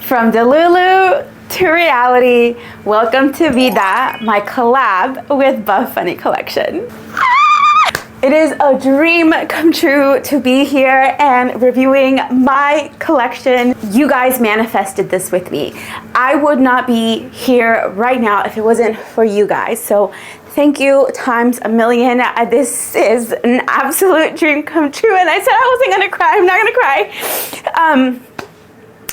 From Delulu to reality, welcome to Vida, my collab with Buffbunny collection. It is a dream come true to be here and reviewing my collection. You guys manifested this with me. I would not be here right now if it wasn't for you guys. So thank you times a million. This is an absolute dream come true. And I said I wasn't gonna cry. I'm not gonna cry.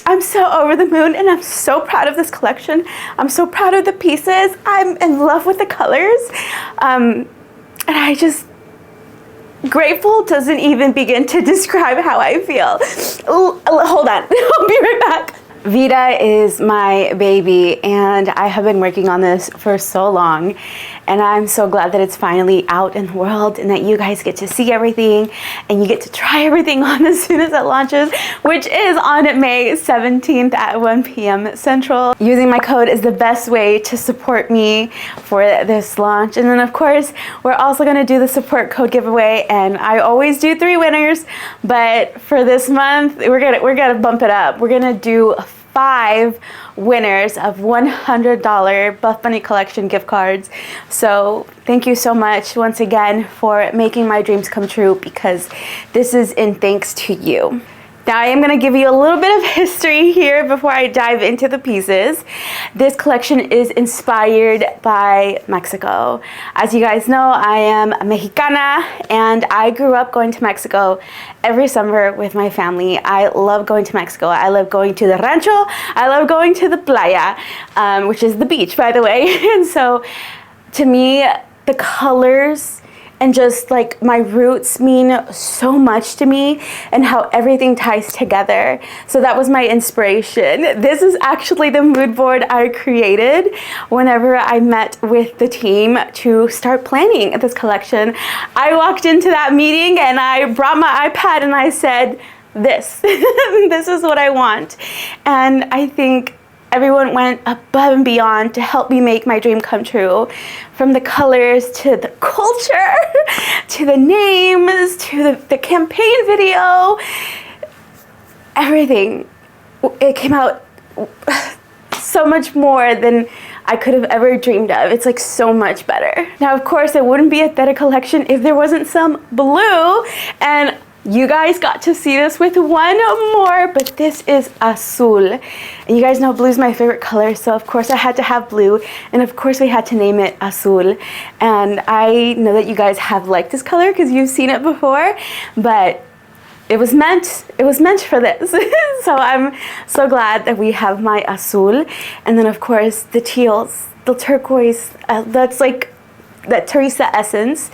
I'm so over the moon and I'm so proud of this collection. I'm so proud of the pieces. I'm in love with the colors. And I just, grateful doesn't even begin to describe how I feel. Hold on, I'll be right back. Vida is my baby and I have been working on this for so long, and I'm so glad that it's finally out in the world and that you guys get to see everything and you get to try everything on as soon as it launches, which is on May 17th at 1 p.m. Central. Using my code is the best way to support me for this launch. And then of course, we're also gonna do the support code giveaway, and I always do 3 winners, but for this month, we're gonna bump it up. We're gonna do 5 winners of $100 Buffbunny collection gift cards. So thank you so much once again for making my dreams come true, because this is in thanks to you. Now I am going to give you a little bit of history here before I dive into the pieces. This collection is inspired by Mexico. As you guys know, I am a Mexicana and I grew up going to Mexico every summer with my family. I love going to Mexico. I love going to the rancho. I love going to the playa, which is the beach, by the way. And so to me, the colors and just like my roots mean so much to me, and how everything ties together. So that was my inspiration. This is actually the mood board I created whenever I met with the team to start planning this collection. I walked into that meeting and I brought my iPad and I said, this is what I want. And I think everyone went above and beyond to help me make my dream come true. From the colors, to the culture, to the names, to the campaign video, everything. It came out so much more than I could have ever dreamed of. It's like so much better. Now, of course, it wouldn't be a Theta collection if there wasn't some blue, and you guys got to see this with one more, but this is azul. And you guys know blue is my favorite color, so of course I had to have blue, and of course we had to name it azul. And I know that you guys have liked this color because you've seen it before, but it was meant for this. So I'm so glad that we have my azul. And then of course the teals, the turquoise, that's like that Teresa essence.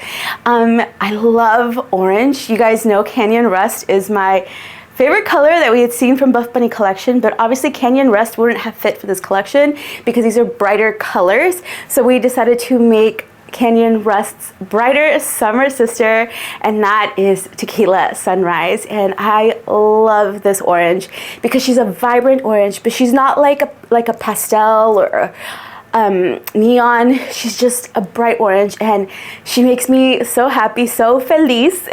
I love orange. You guys know Canyon Rust is my favorite color that we had seen from Buffbunny collection, but obviously Canyon Rust wouldn't have fit for this collection because these are brighter colors. So we decided to make Canyon Rust's brighter summer sister, and that is Tequila Sunrise. And I love this orange because she's a vibrant orange, but she's not like a pastel or neon. She's just a bright orange, and she makes me so happy, so feliz.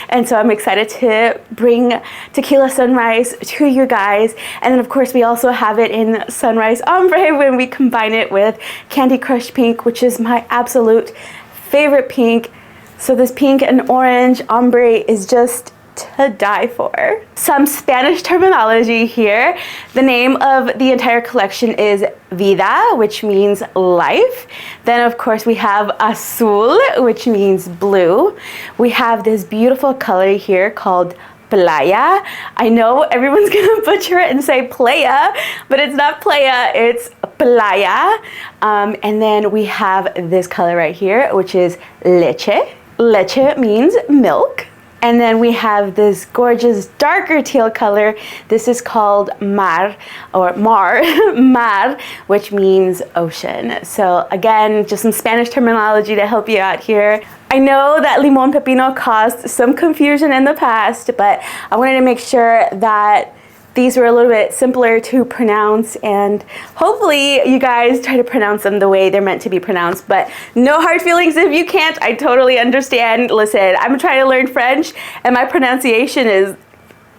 And so I'm excited to bring Tequila Sunrise to you guys. And then of course we also have it in Sunrise Ombre when we combine it with Candy Crush Pink, which is my absolute favorite pink. So this pink and orange ombre is just to die for. Some Spanish terminology here. The name of the entire collection is Vida, which means life. Then of course we have azul, which means blue. We have this beautiful color here called playa. I know everyone's gonna butcher it and say playa, but it's not playa, it's playa. And then we have this color right here, which is leche. Leche means milk. And then we have this gorgeous darker teal color. This is called mar, or mar, which means ocean. So again, just some Spanish terminology to help you out here. I know that limon pepino caused some confusion in the past, but I wanted to make sure that these were a little bit simpler to pronounce, and hopefully you guys try to pronounce them the way they're meant to be pronounced. But no hard feelings if you can't. I totally understand. Listen, I'm trying to learn French and my pronunciation is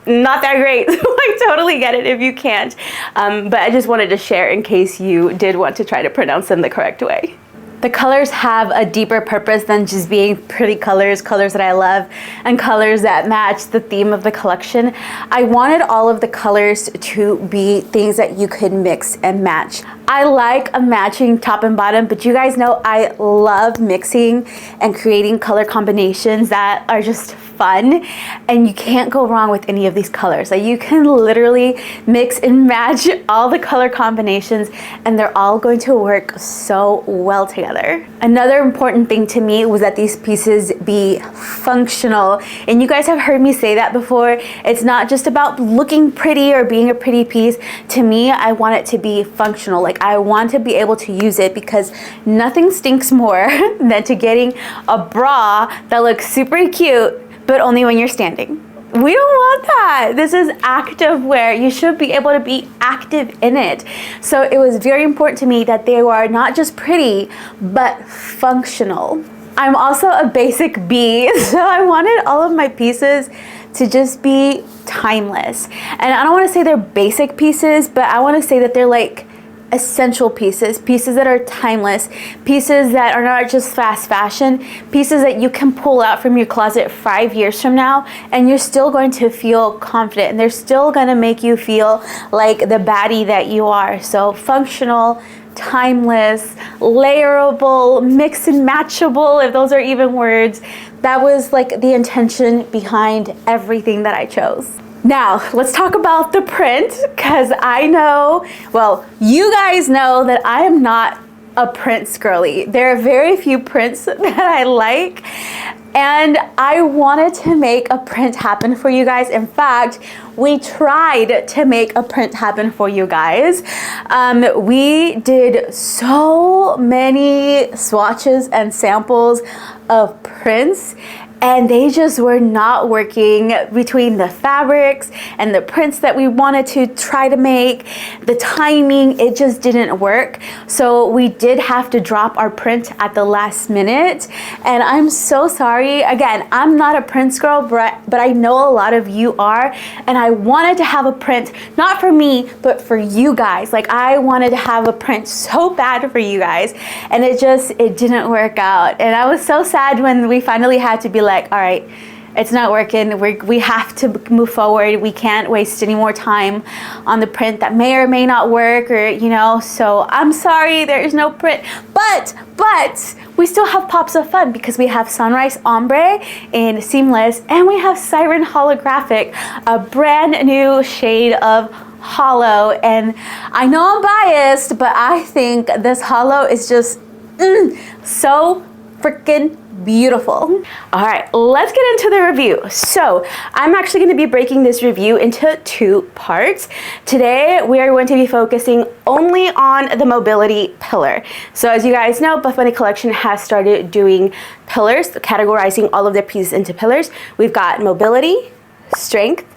not that great. So I totally get it if you can't. But I just wanted to share in case you did want to try to pronounce them the correct way. The colors have a deeper purpose than just being pretty colors, colors that I love, and colors that match the theme of the collection. I wanted all of the colors to be things that you could mix and match. I like a matching top and bottom, but you guys know I love mixing and creating color combinations that are just fun, and you can't go wrong with any of these colors. Like, you can literally mix and match all the color combinations and they're all going to work so well together. Another important thing to me was that these pieces be functional, and you guys have heard me say that before. It's not just about looking pretty or being a pretty piece. To me, I want it to be functional. Like, I want to be able to use it, because nothing stinks more than to getting a bra that looks super cute but only when you're standing. We don't want that. This is active wear. You should be able to be active in it. So it was very important to me that they were not just pretty, but functional. I'm also a basic bee, so I wanted all of my pieces to just be timeless. And I don't want to say they're basic pieces, but I want to say that they're like essential pieces, pieces that are timeless, pieces that are not just fast fashion, pieces that you can pull out from your closet 5 years from now and you're still going to feel confident, and they're still going to make you feel like the baddie that you are. So functional, timeless, layerable, mix and matchable, if those are even words. That was like the intention behind everything that I chose. Now, let's talk about the print, because I know, well, you guys know that I am not a prints girly. There are very few prints that I like, and I wanted to make a print happen for you guys. In fact, we tried to make a print happen for you guys. We did so many swatches and samples of prints, and they just were not working between the fabrics and the prints that we wanted to try to make. The timing, it just didn't work. So we did have to drop our print at the last minute. And I'm so sorry. Again, I'm not a prints girl, but I know a lot of you are. And I wanted to have a print, not for me, but for you guys. Like, I wanted to have a print so bad for you guys. And it didn't work out. And I was so sad when we finally had to be like, all right, it's not working. We have to move forward. We can't waste any more time on the print that may or may not work, or, you know, so I'm sorry there is no print, but we still have pops of fun, because we have Sunrise Ombre in Seamless, and we have Siren Holographic, a brand new shade of hollow. And I know I'm biased, but I think this hollow is just so freaking beautiful. All right, let's get into the review. So I'm actually going to be breaking this review into 2 parts. Today we are going to be focusing only on the mobility pillar. So as you guys know, Buffbunny collection has started doing pillars, categorizing all of their pieces into pillars. We've got mobility, strength,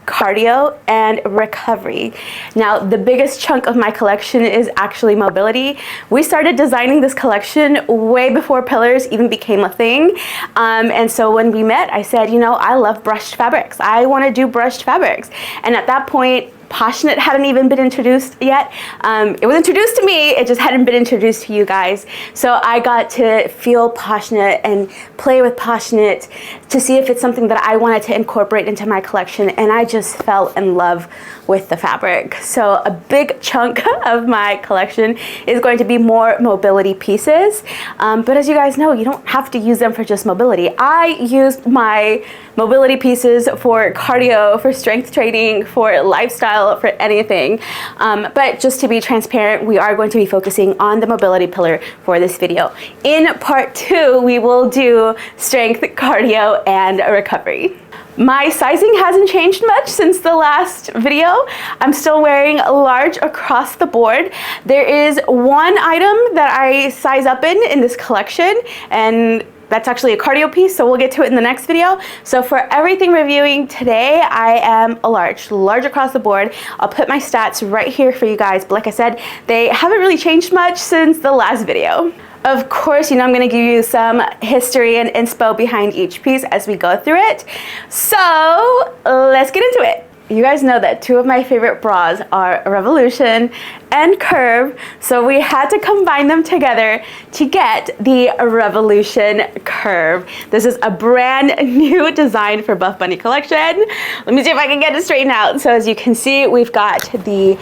cardio, and recovery. Now, the biggest chunk of my collection is actually mobility. We started designing this collection way before pillars even became a thing. And so when we met, I said, you know, I love brushed fabrics. I want to do brushed fabrics. And at that point, Poshknit hadn't even been introduced yet. It was introduced to me, it just hadn't been introduced to you guys. So I got to feel Poshknit and play with Poshknit to see if it's something that I wanted to incorporate into my collection, and I just fell in love with the fabric. So a big chunk of my collection is going to be more mobility pieces. But as you guys know, you don't have to use them for just mobility. I used my mobility pieces for cardio, for strength training, for lifestyle, for anything. But just to be transparent, we are going to be focusing on the mobility pillar for this video. In part 2, we will do strength, cardio, and recovery. My sizing hasn't changed much since the last video. I'm still wearing large across the board. There is one item that I size up in this collection, and that's actually a cardio piece, so we'll get to it in the next video. So for everything reviewing today, I am a large across the board. I'll put my stats right here for you guys, but like I said, they haven't really changed much since the last video. Of course, you know I'm going to give you some history and inspo behind each piece as we go through it. So let's get into it. You guys know that two of my favorite bras are Revolution and Curve, so we had to combine them together to get the Revolution Curve. This is a brand new design for Buffbunny collection. Let me see if I can get it straightened out. So as you can see, we've got the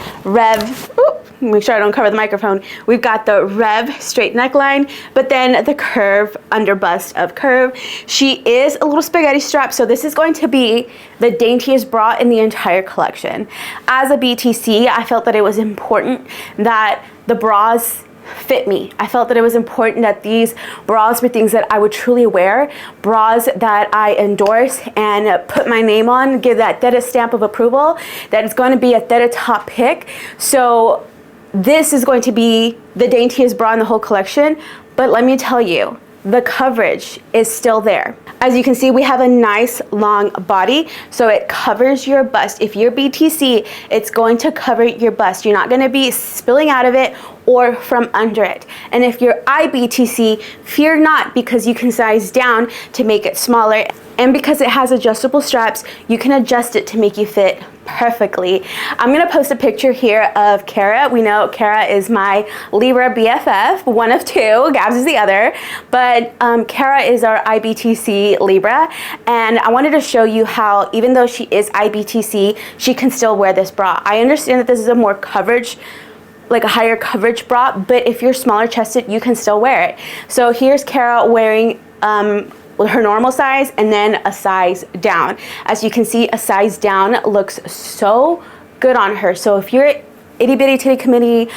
make sure I don't cover the microphone. We've got the Rev straight neckline, but then the Curve under bust of Curve. She is a little spaghetti strap, so this is going to be the daintiest bra in the entire collection. As a BTC, I felt that it was important that the bras fit me. I felt that it was important that these bras were things that I would truly wear, bras that I endorse and put my name on, give that Theta stamp of approval, that it's going to be a Theta top pick. So this is going to be the daintiest bra in the whole collection, but let me tell you, the coverage is still there. As you can see, we have a nice long body, so it covers your bust. If you're BTC, it's going to cover your bust. You're not going to be spilling out of it or from under it. And if you're IBTC, fear not, because you can size down to make it smaller. And because it has adjustable straps, you can adjust it to make you fit perfectly. I'm gonna post a picture here of Kara. We know Kara is my Libra BFF, one of two, Gabs is the other, but Kara is our IBTC Libra, and I wanted to show you how, even though she is IBTC, she can still wear this bra. I understand that this is a more coverage, like a higher coverage bra, but if you're smaller chested, you can still wear it. So here's Kara wearing with her normal size and then a size down. As you can see, a size down looks so good on her. So if you're itty bitty titty committee,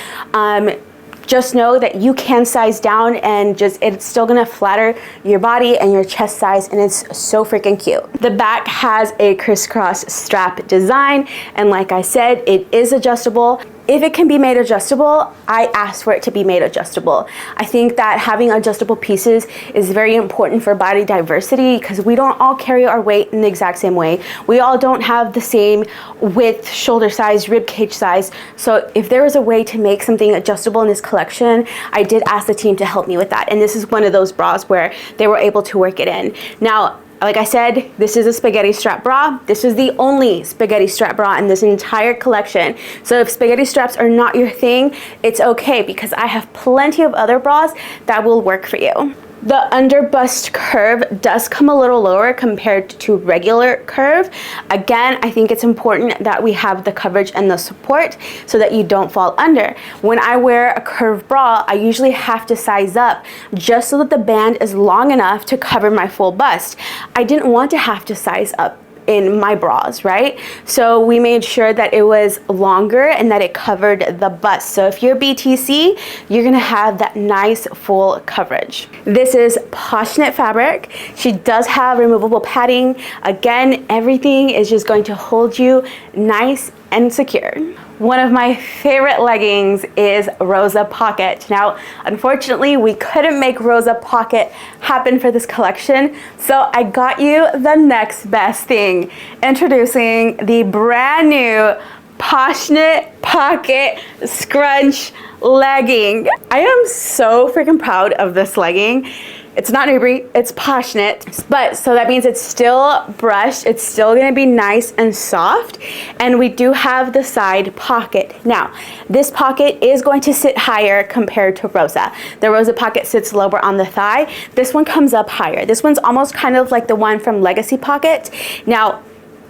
just know that you can size down and it's still gonna flatter your body and your chest size, and it's so freaking cute. The back has a crisscross strap design, and like I said, it is adjustable. If it can be made adjustable, I asked for it to be made adjustable. I think that having adjustable pieces is very important for body diversity, because we don't all carry our weight in the exact same way. We all don't have the same width, shoulder size, rib cage size. So if there was a way to make something adjustable in this collection, I did ask the team to help me with that. And this is one of those bras where they were able to work it in. Now, like I said, this is a spaghetti strap bra. This is the only spaghetti strap bra in this entire collection. So if spaghetti straps are not your thing, it's okay, because I have plenty of other bras that will work for you. The under bust curve does come a little lower compared to regular curve. Again, I think it's important that we have the coverage and the support so that you don't fall under. When I wear a curved bra, I usually have to size up just so that the band is long enough to cover my full bust. I didn't want to have to size up in my bras, right? So we made sure that it was longer and that it covered the bust. So if you're BTC, you're gonna have that nice full coverage. This is Poshknit fabric. She does have removable padding. Again, everything is just going to hold you nice and secure. One of my favorite leggings is Rosa Pocket. Now, unfortunately, we couldn't make Rosa Pocket happen for this collection, so I got you the next best thing. Introducing the brand new Poshknit Pocket Scrunch legging. I am so freaking proud of this legging. It's not Nubre, it's Poshknit, but so that means it's still brushed, it's still gonna be nice and soft, and we do have the side pocket. Now, this pocket is going to sit higher compared to Rosa. The Rosa pocket sits lower on the thigh. This one comes up higher. This one's almost kind of like the one from Legacy Pocket. Now,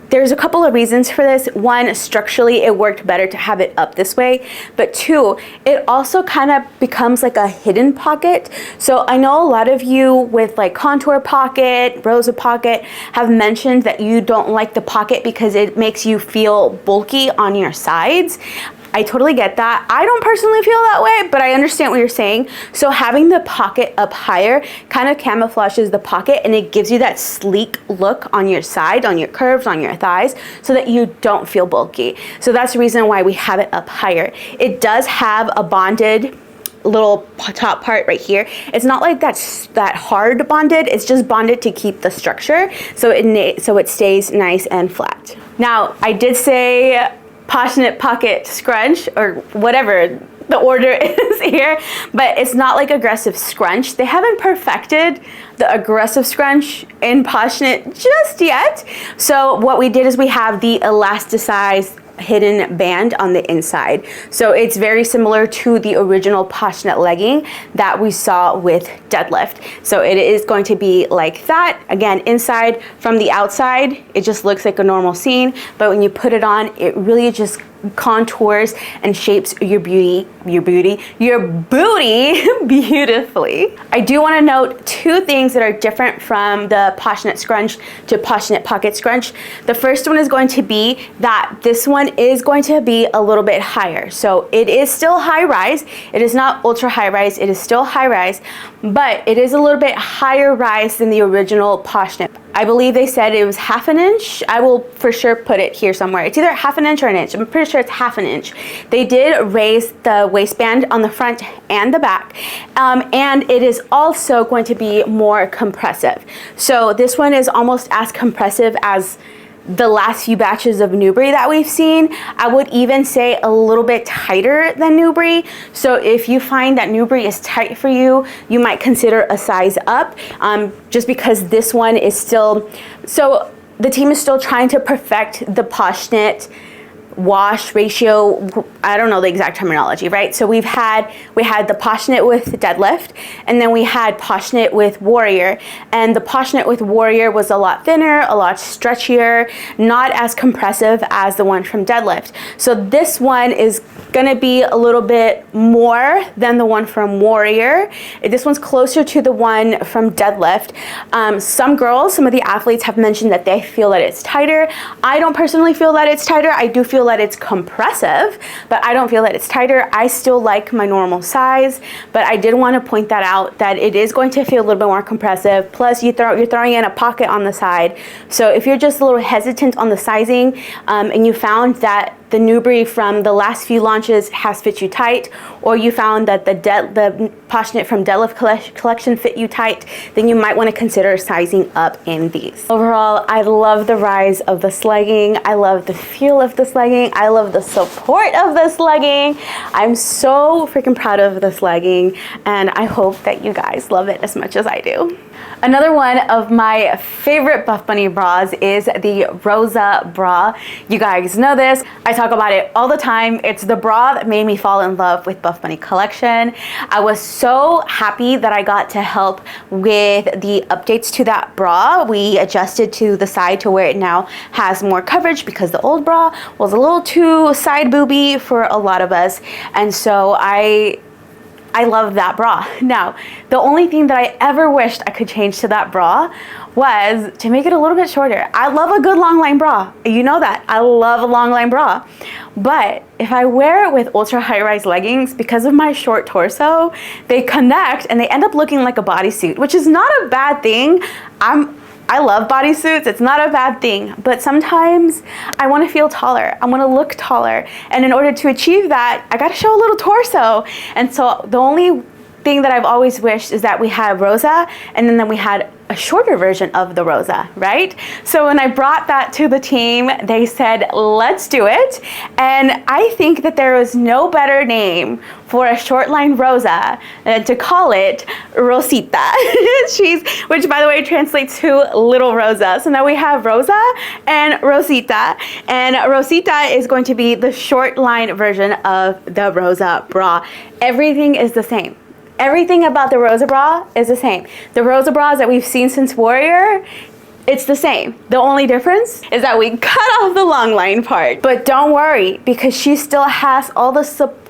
there's a couple of reasons for this. One, structurally, it worked better to have it up this way. But two, it also kind of becomes like a hidden pocket. So I know a lot of you with like Contour Pocket, Rosa Pocket have mentioned that you don't like the pocket because it makes you feel bulky on your sides. I totally get that. I don't personally feel that way, but I understand what you're saying. So having the pocket up higher kind of camouflages the pocket, and it gives you that sleek look on your side, on your curves, on your thighs, so that you don't feel bulky. So that's the reason why we have it up higher. It does have a bonded little top part right here. It's not like that hard bonded, it's just bonded to keep the structure, so it stays nice and flat. Now, I did say Poshknit pocket scrunch, or whatever the order is here, but it's not like aggressive scrunch. They haven't perfected the aggressive scrunch in Poshknit just yet. So what we did is we have the elasticized hidden band on the inside. So it's very similar to the original Poshknit legging that we saw with deadlift. So it is going to be like that. Again, inside from the outside, it just looks like a normal scene, but when you put it on, it really just contours and shapes your booty beautifully. I do want to note two things that are different from the Poshknit scrunch to Poshknit pocket scrunch. The first one is going to be that this one is going to be a little bit higher. So it is still high rise. It is not ultra high rise. It is still high rise, but it is a little bit higher rise than the original Poshknit. I believe they said it was half an inch. I will for sure put it here somewhere. It's either half an inch or an inch. I'm pretty sure it's half an inch. They did raise the waistband on the front and the back. And it is also going to be more compressive. So this one is almost as compressive as the last few batches of Nubre that we've seen. I would even say a little bit tighter than Nubre. So if you find that Nubre is tight for you, you might consider a size up, just because this one is still, so the team is still trying to perfect the Poshknit wash ratio. I don't know the exact terminology, right? So we had the Poshknit with deadlift, and then we had Poshknit with warrior, and the Poshknit with warrior was a lot thinner, a lot stretchier, not as compressive as the one from deadlift. So this one is gonna be a little bit more than the one from warrior. This one's closer to the one from deadlift. Some of the athletes have mentioned that they feel that it's tighter. I don't personally feel that it's tighter. I do feel that it's compressive, but I don't feel that it's tighter. I still like my normal size, but I did want to point that out, that it is going to feel a little bit more compressive. Plus you're throwing in a pocket on the side. So if you're just a little hesitant on the sizing, and you found that the Nubre from the last few launches has fit you tight, or you found that the Poshknit from deadlift collection fit you tight, then you might want to consider sizing up in these. Overall, I love the rise of this legging. I love the feel of this legging. I love the support of this legging. I'm so freaking proud of this legging, and I hope that you guys love it as much as I do. Another one of my favorite Buffbunny bras is the Rosita Bra. You guys know this. I talk about it all the time. It's the bra that made me fall in love with Buffbunny collection. I was so happy that I got to help with the updates to that bra. We adjusted to the side to where it now has more coverage, because the old bra was a little too side booby for a lot of us. And so I love that bra. Now, the only thing that I ever wished I could change to that bra was to make it a little bit shorter. I love a good long line bra. You know that. I love a long line bra. But if I wear it with ultra high rise leggings, because of my short torso, they connect and they end up looking like a bodysuit, which is not a bad thing. I love bodysuits, it's not a bad thing, but sometimes I want to feel taller. I want to look taller. And in order to achieve that, I got to show a little torso. And so the only thing that I've always wished is that we had Rosa, and then we had a shorter version of the Rosa, right? So when I brought that to the team, they said, let's do it. And I think that there was no better name for a short line Rosa than to call it Rosita. Which by the way translates to little Rosa. So now we have Rosa and Rosita, and Rosita is going to be the short line version of the Rosita Bra. Everything is the same. Everything about the Rosita Bra is the same. The Rosita Bras that we've seen since Warrior, it's the same. The only difference is that we cut off the long line part. But don't worry, because she still has all the support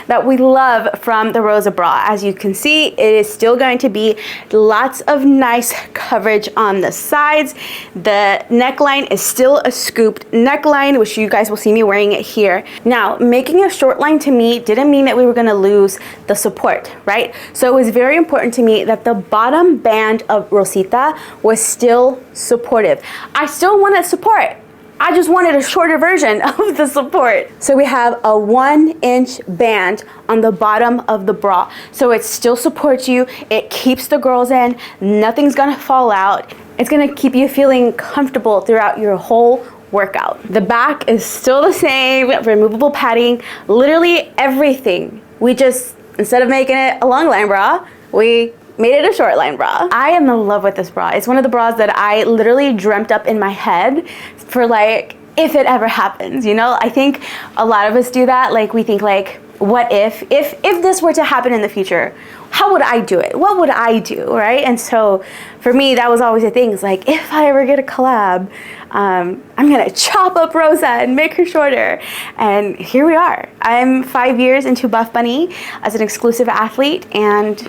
that we love from the Rosita Bra. As you can see, it is still going to be lots of nice coverage on the sides. The neckline is still a scooped neckline, which you guys will see me wearing it here. Now, making a short line to me didn't mean that we were gonna lose the support, right? So it was very important to me that the bottom band of Rosita was still supportive. I still wanted support. I just wanted a shorter version of the support. So we have a 1-inch band on the bottom of the bra. So it still supports you. It keeps the girls in. Nothing's gonna fall out. It's gonna keep you feeling comfortable throughout your whole workout. The back is still the same, removable padding, literally everything. We just, instead of making it a long line bra, we made it a short line bra. I am in love with this bra. It's one of the bras that I literally dreamt up in my head for like, if it ever happens, you know? I think a lot of us do that. Like we think like, what if this were to happen in the future, how would I do it? What would I do, right? And so for me, that was always a thing. It's like, if I ever get a collab, I'm gonna chop up Rosa and make her shorter. And here we are. I'm 5 years into Buffbunny as an exclusive athlete, and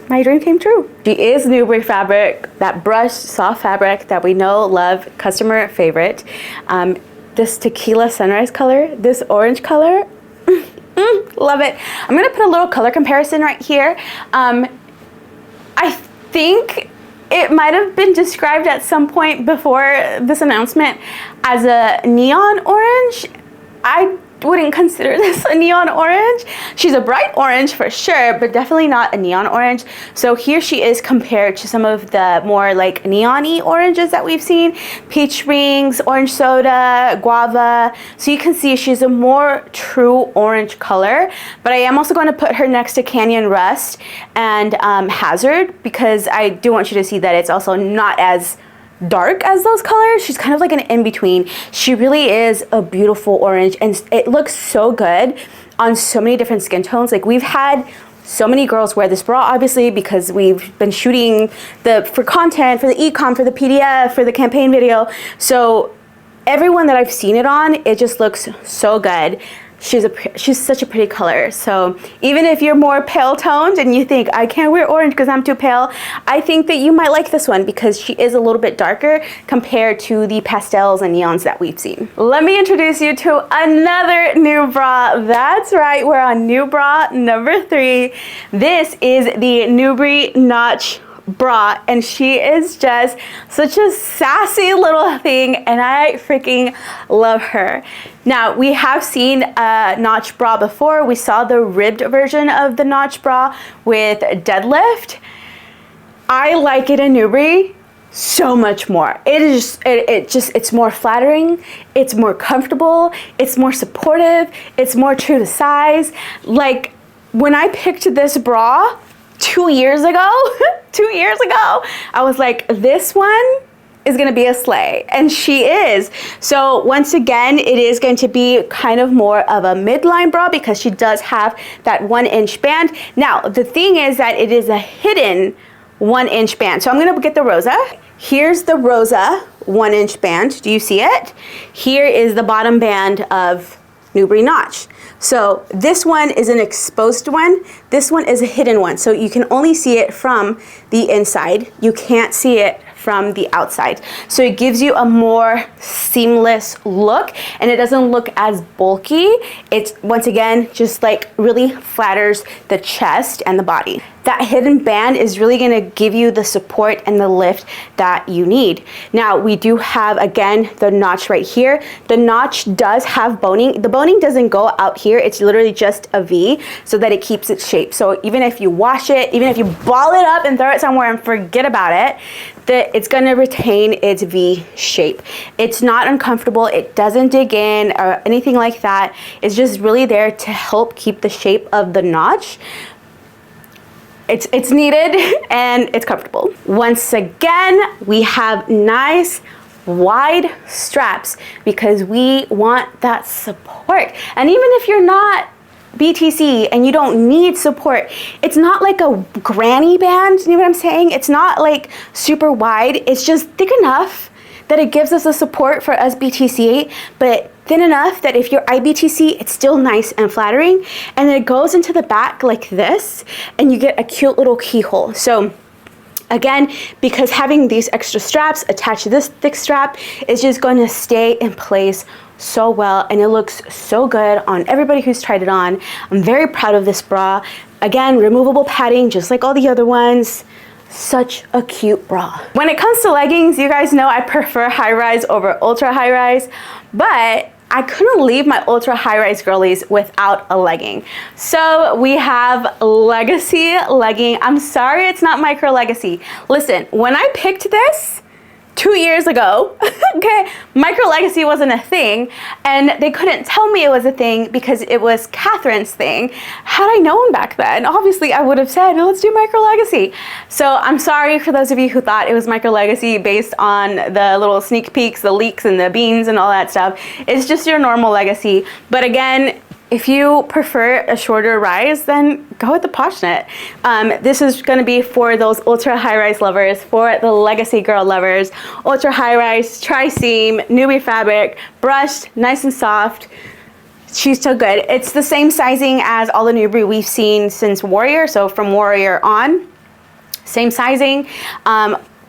my dream came true. She is Nubre fabric, that brushed soft fabric that we know, love, customer favorite. This tequila sunrise color, this orange color, love it. I'm gonna put a little color comparison right here. I think it might have been described at some point before this announcement as a neon orange. I wouldn't consider this a neon orange. She's a bright orange for sure, but definitely not a neon orange. So here she is compared to some of the more like neon-y oranges that we've seen. Peach rings, orange soda, guava. So you can see she's a more true orange color, but I am also going to put her next to Canyon Rust and Hazard, because I do want you to see that it's also not as dark as those colors. She's kind of like an in-between. She really is a beautiful orange, and it looks so good on so many different skin tones. Like we've had so many girls wear this bra, obviously, because we've been shooting for content, for the e-com, for the PDF, for the campaign video. So everyone that I've seen it on, it just looks so good. She's such a pretty color. So even if you're more pale toned and you think I can't wear orange because I'm too pale, I think that you might like this one because she is a little bit darker compared to the pastels and neons that we've seen. Let me introduce you to another new bra. That's right, we're on new bra number 3. This is the Nubre Notch Bra, and she is just such a sassy little thing, and I freaking love her. Now, we have seen a notch bra before. We saw the ribbed version of the notch bra with deadlift. I like it in Nubre so much more. It's more flattering, it's more comfortable, it's more supportive, it's more true to size. Like when I picked this bra 2 years ago, I was like, this one is gonna be a slay, and she is. So once again, it is going to be kind of more of a midline bra because she does have that 1-inch band. Now, the thing is that it is a hidden 1-inch band. So I'm gonna get the Rosa. Here's the Rosa 1-inch band. Do you see it? Here is the bottom band of Nubre Notch. So this one is an exposed one. This one is a hidden one. So you can only see it from the inside. You can't see it from the outside. So it gives you a more seamless look, and it doesn't look as bulky. It's, once again, just like really flatters the chest and the body. That hidden band is really gonna give you the support and the lift that you need. Now, we do have, again, the notch right here. The notch does have boning. The boning doesn't go out here. It's literally just a V so that it keeps its shape. So even if you wash it, even if you ball it up and throw it somewhere and forget about it, it's gonna retain its V shape. It's not uncomfortable. It doesn't dig in or anything like that. It's just really there to help keep the shape of the notch. It's needed and it's comfortable. Once again, we have nice wide straps because we want that support. And even if you're not BTC and you don't need support, it's not like a granny band, you know what I'm saying? It's not like super wide, it's just thick enough that it gives us the support for us BTC, but thin enough that if you're IBTC, it's still nice and flattering. And then it goes into the back like this, and you get a cute little keyhole. So again, because having these extra straps attached to this thick strap is just going to stay in place so well, and it looks so good on everybody who's tried it on. I'm very proud of this bra. Again, removable padding just like all the other ones. Such a cute bra. When it comes to leggings, you guys know I prefer high rise over ultra high rise, but I couldn't leave my ultra high rise girlies without a legging. So we have Legacy legging. I'm sorry it's not Micro Legacy. Listen, when I picked this 2 years ago, okay, micro legacy wasn't a thing, and they couldn't tell me it was a thing because it was Catherine's thing. Had I known back then, obviously I would have said, let's do micro legacy. So I'm sorry for those of you who thought it was micro legacy based on the little sneak peeks, the leaks and the beans and all that stuff. It's just your normal legacy. But again, if you prefer a shorter rise, then go with the Poshknit. This is gonna be for those ultra high rise lovers, for the legacy girl lovers. Ultra high rise, tri-seam, Nubre fabric, brushed, nice and soft. She's so good. It's the same sizing as all the Nubre we've seen since Warrior, so from Warrior on, same sizing.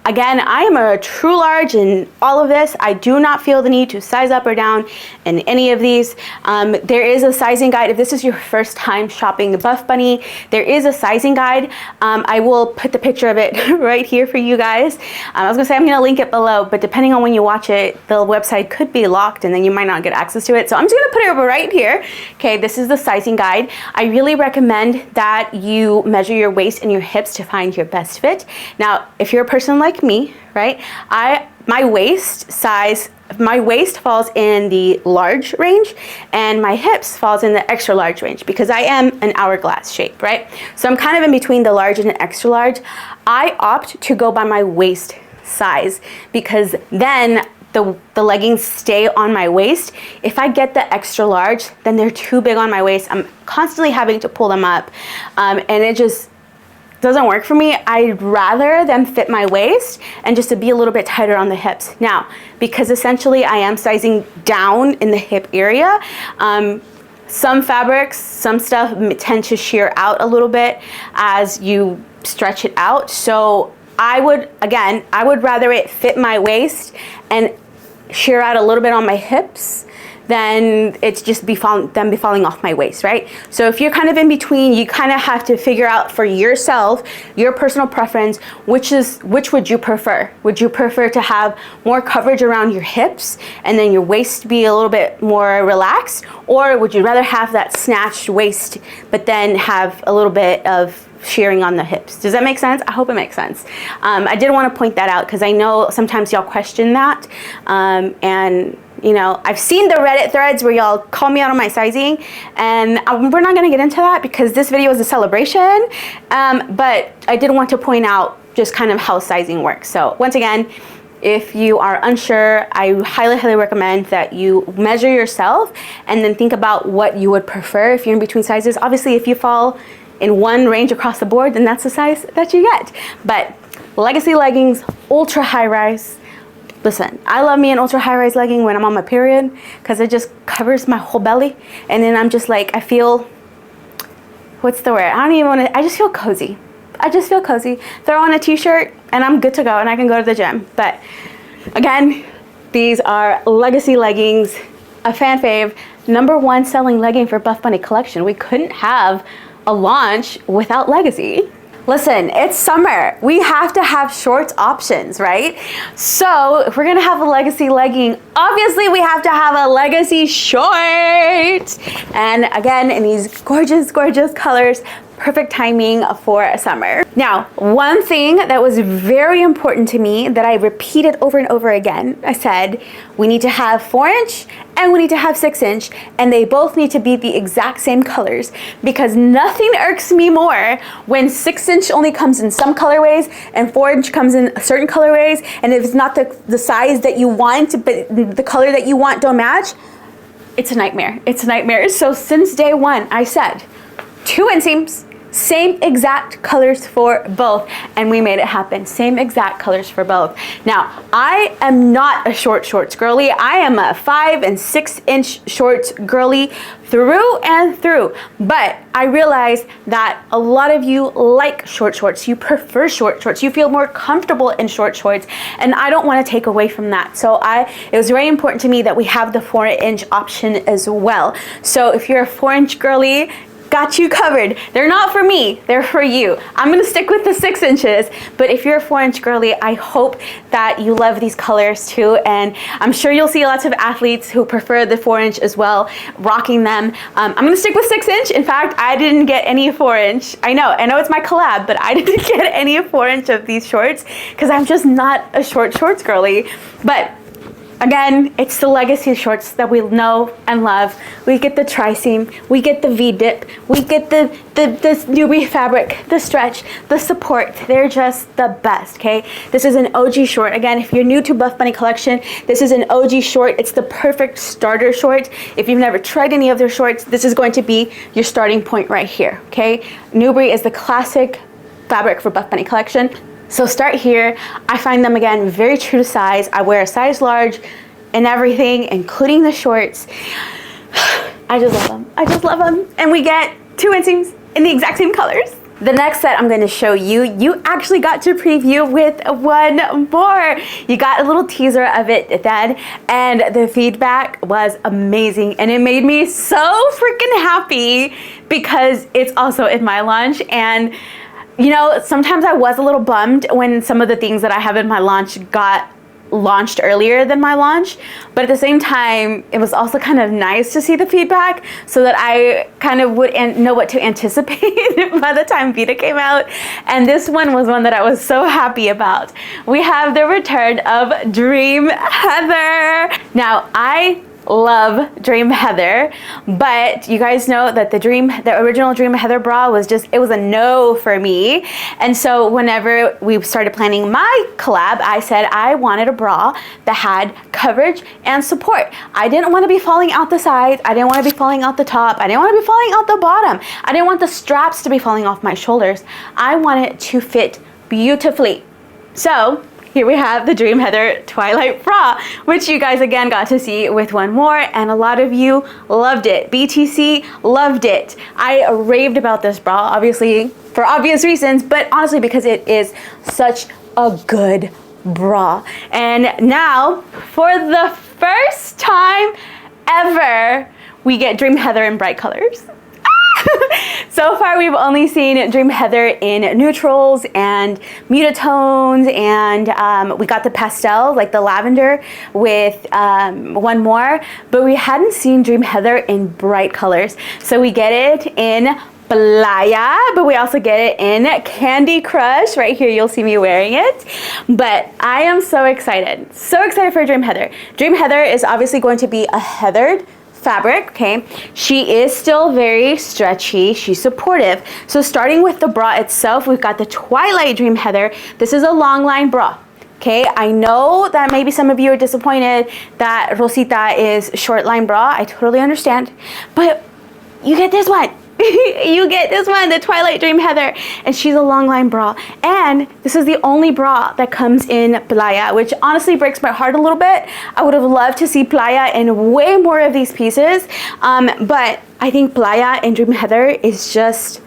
Again, I am a true large in all of this. I do not feel the need to size up or down in any of these. There is a sizing guide. If this is your first time shopping the Buffbunny, there is a sizing guide. I will put the picture of it right here for you guys. I was gonna say I'm gonna link it below, but depending on when you watch it, the website could be locked and then you might not get access to it. So I'm just gonna put it right here. Okay, this is the sizing guide. I really recommend that you measure your waist and your hips to find your best fit. Now, if you're a person like me, right? My waist falls in the large range and my hips falls in the extra large range because I am an hourglass shape, right? So I'm kind of in between the large and the extra large. I opt to go by my waist size because then the leggings stay on my waist. If I get the extra large, then they're too big on my waist. I'm constantly having to pull them up and it just doesn't work for me. I'd rather them fit my waist and just to be a little bit tighter on the hips. Now, because essentially I am sizing down in the hip area, some fabrics, some stuff tend to shear out a little bit as you stretch it out. So I would rather it fit my waist and shear out a little bit on my hips then it's just be falling off my waist, right? So if you're kind of in between, you kind of have to figure out for yourself, your personal preference, which would you prefer? Would you prefer to have more coverage around your hips and then your waist be a little bit more relaxed? Or would you rather have that snatched waist, but then have a little bit of shearing on the hips? Does that make sense? I hope it makes sense. I did want to point that out because I know sometimes y'all question that. And you know, I've seen the Reddit threads where y'all call me out on my sizing, and we're not going to get into that because this video is a celebration. But I did want to point out just kind of how sizing works. So once again, if you are unsure, I highly, highly recommend that you measure yourself and then think about what you would prefer if you're in between sizes. Obviously, if you fall in one range across the board, then that's the size that you get. But legacy leggings, ultra high rise. Listen, I love me an ultra high rise legging when I'm on my period because it just covers my whole belly. And then I'm just like, I feel, what's the word? I just feel cozy. I just feel cozy. Throw on a t-shirt and I'm good to go and I can go to the gym. But again, these are legacy leggings, a fan fave, #1 selling legging for Buffbunny collection. We couldn't have a launch without legacy. Listen, it's summer. We have to have shorts options, right? So if we're gonna have a legacy legging, obviously we have to have a legacy short. And again, in these gorgeous, gorgeous colors, perfect timing for summer. Now, one thing that was very important to me that I repeated over and over again, I said, we need to have 4-inch and we need to have 6-inch, and they both need to be the exact same colors because nothing irks me more when 6-inch only comes in some colorways and 4-inch comes in certain colorways, and if it's not the size that you want, but the color that you want don't match, it's a nightmare. It's a nightmare. So since day one, I said 2 inseams, same exact colors for both, and we made it happen. Same exact colors for both. Now, I am not a shorts girly. I am a 5- and 6-inch shorts girly through and through. But I realize that a lot of you like shorts. You prefer shorts. You feel more comfortable in shorts, and I don't want to take away from that. So it was very important to me that we have the 4-inch option as well. So if you're a 4-inch girly, got you covered. They're not for me, they're for you. I'm gonna stick with the 6 inches, but if you're a 4-inch girly, I hope that you love these colors too, and I'm sure you'll see lots of athletes who prefer the 4-inch as well, rocking them. I'm gonna stick with 6-inch. In fact, I didn't get any 4-inch. I know it's my collab, but I didn't get any 4-inch of these shorts because I'm just not a shorts girly. But again, it's the legacy shorts that we know and love. We get the tri-seam, we get the V-dip, we get this Nubre fabric, the stretch, the support. They're just the best, okay? This is an OG short. Again, if you're new to Buffbunny collection, this is an OG short. It's the perfect starter short. If you've never tried any of their shorts, this is going to be your starting point right here, okay? Nubre is the classic fabric for Buffbunny collection. So start here. I find them, again, very true to size. I wear a size large and everything, including the shorts. I just love them. I just love them. And we get 2 inseams in the exact same colors. The next set I'm going to show you, you actually got to preview with one more. You got a little teaser of it then, and the feedback was amazing. And it made me so freaking happy because it's also in my launch. And you know, sometimes I was a little bummed when some of the things that I have in my launch got launched earlier than my launch, but at the same time, it was also kind of nice to see the feedback so that I kind of would know what to anticipate by the time Vida came out. And this one was one that I was so happy about. We have the return of Dream Heather. Now, I love Dream Heather, but you guys know that the original Dream Heather bra was it was a no for me. And so whenever we started planning my collab, I said I wanted a bra that had coverage and support. I didn't want to be falling out the sides. I didn't want to be falling out the top. I didn't want to be falling out the bottom. I didn't want the straps to be falling off my shoulders. I want it to fit beautifully. So here we have the Dream Heather Twilight bra, which you guys again got to see with one more, and a lot of you loved it. BTC loved it. I raved about this bra, obviously for obvious reasons, but honestly because it is such a good bra. And now, for the first time ever, we get Dream Heather in bright colors. So far we've only seen Dream Heather in neutrals and muted tones, and we got the pastel, like the lavender, with one more, but we hadn't seen Dream Heather in bright colors. So we get it in Playa, but we also get it in Candy Crush. Right here you'll see me wearing it. But I am so excited for Dream Heather. Dream Heather is obviously going to be a heathered fabric, okay? She is still very stretchy. She's supportive. So starting with the bra itself, we've got the Twilight Dream Heather. This is a long line bra. Okay, I know that maybe some of you are disappointed that Rosita is short line bra. I totally understand, but you get this one. You get this one, the Twilight Dream Heather, and she's a long line bra. And this is the only bra that comes in Playa, which honestly breaks my heart a little bit. I would have loved to see Playa in way more of these pieces, but I think Playa in Dream Heather is just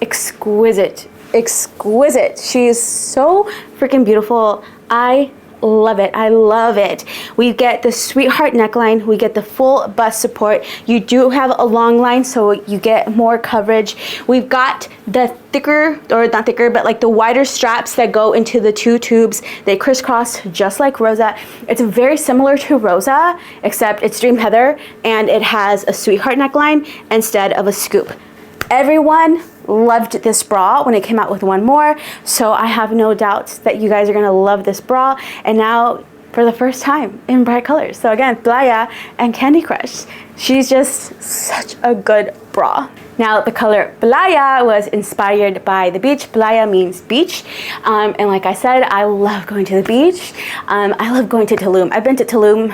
exquisite. She is so freaking beautiful. I love it. I love it. We get the sweetheart neckline. We get the full bust support. You do have a long line, so you get more coverage. We've got the thicker, or not thicker, but like the wider straps that go into the 2 tubes. They crisscross just like Rosa. It's very similar to Rosa, except it's Dream Heather, and it has a sweetheart neckline instead of a scoop. Everyone loved this bra when it came out with one more, so I have no doubts that you guys are gonna love this bra. And now for the first time in bright colors. So again, Playa and Candy Crush. She's just such a good bra. Now the color Playa was inspired by the beach. Playa means beach. And like I said, I love going to the beach. I love going to Tulum. I've been to Tulum,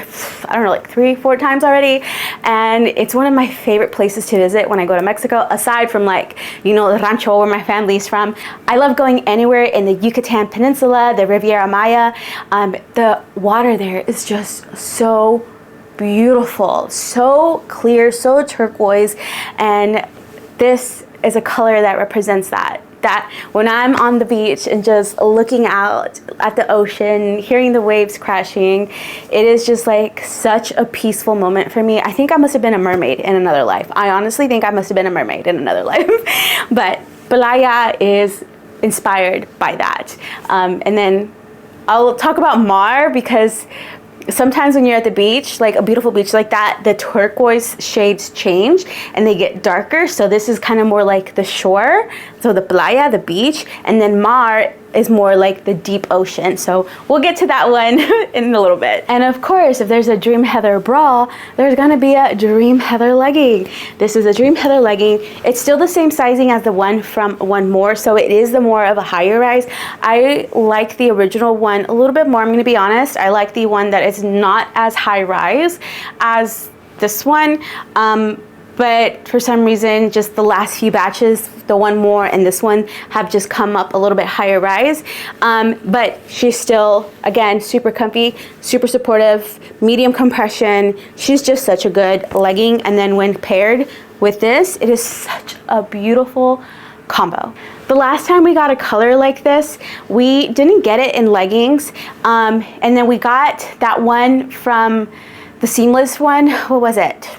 I don't know, like 3-4 times already. And it's one of my favorite places to visit when I go to Mexico, aside from like, you know, the rancho where my family's from. I love going anywhere in the Yucatan Peninsula, the Riviera Maya. The water there is just so beautiful, so clear, so turquoise, and this is a color that represents that. that when I'm on the beach and just looking out at the ocean, hearing the waves crashing, it is just like such a peaceful moment for me. I think I must have been a mermaid in another life. I honestly think I must have been a mermaid in another life. But playa is inspired by that. And then I'll talk about mar because sometimes when you're at the beach, like a beautiful beach like that, the turquoise shades change and they get darker. So this is kind of more like the shore. So the playa, the beach, and then mar is more like the deep ocean. So we'll get to that one in a little bit. And of course, if there's a Dream Heather bra, there's gonna be a Dream Heather legging. This is a Dream Heather legging. It's still the same sizing as the one from One More, so it is the more of a higher rise. I like the original one a little bit more, I'm gonna be honest. I like the one that is not as high rise as this one. But for some reason, just the last few batches, the One More and this one have just come up a little bit higher rise. But she's still, again, super comfy, super supportive, medium compression. She's just such a good legging. And then when paired with this, it is such a beautiful combo. The last time we got a color like this, we didn't get it in leggings. And then we got that one from the seamless one. What was it?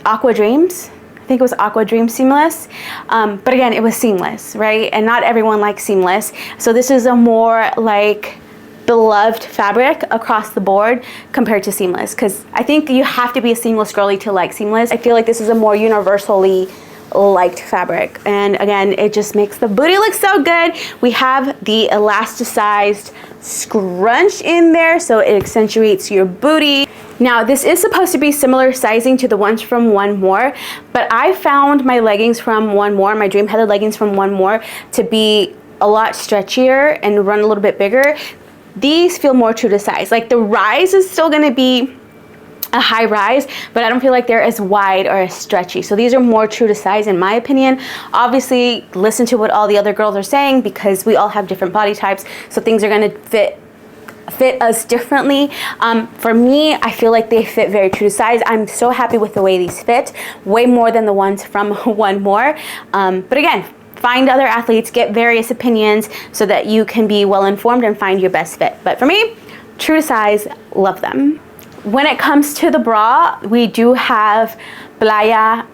Aqua Dreams. I think it was Aqua Dream Seamless. But again, it was seamless, right? And not everyone likes seamless. So this is a more like beloved fabric across the board compared to seamless. Because I think you have to be a seamless girly to like seamless. I feel like this is a more universally liked fabric. And again, it just makes the booty look so good. We have the elasticized scrunch in there, so it accentuates your booty. Now, this is supposed to be similar sizing to the ones from One More, but I found my leggings from One More, my Dream Heather leggings from One More, to be a lot stretchier and run a little bit bigger. These feel more true to size. Like the rise is still gonna be a high rise, but I don't feel like they're as wide or as stretchy. So these are more true to size in my opinion. Obviously, listen to what all the other girls are saying because we all have different body types, so things are gonna fit us differently. For me, I feel like they fit very true to size. I'm so happy with the way these fit, way more than the ones from One More. But again, find other athletes, get various opinions so that you can be well informed and find your best fit. But for me, true to size, love them. When it comes to the bra, we do have Playa,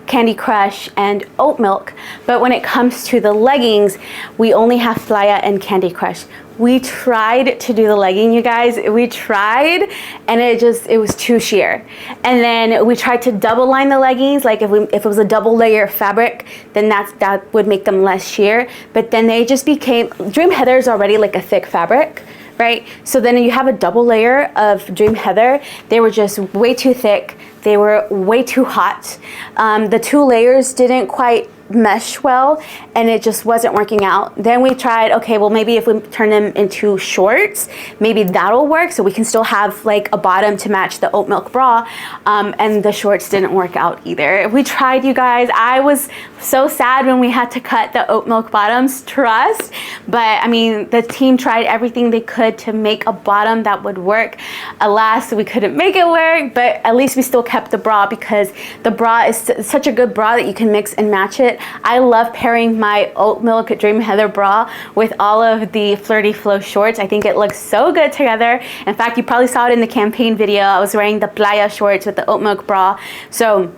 Candy Crush, and Oat Milk. But when it comes to the leggings, we only have Playa and Candy Crush. We tried to do the legging, you guys. We tried, and it was too sheer. And then we tried to double line the leggings. Like if it was a double layer fabric, then that would make them less sheer. But then they just became, Dream Heather is already like a thick fabric, right? So then you have a double layer of Dream Heather. They were just way too thick. They were way too hot. The two layers didn't quite mesh well, and it just wasn't working out. Then we tried, okay, well maybe if we turn them into shorts, maybe that'll work, so we can still have like a bottom to match the Oat Milk bra. And the shorts didn't work out either. We tried, you guys. I was so sad when we had to cut the Oat Milk bottoms, trust. But I mean, the team tried everything they could to make a bottom that would work. Alas, we couldn't make it work, but at least we still kept the bra because the bra is such a good bra that you can mix and match it. I love pairing my Oat Milk Dream Heather bra with all of the Flirty Flow shorts. I think it looks so good together. In fact, you probably saw it in the campaign video. I was wearing the Playa shorts with the Oat Milk bra. So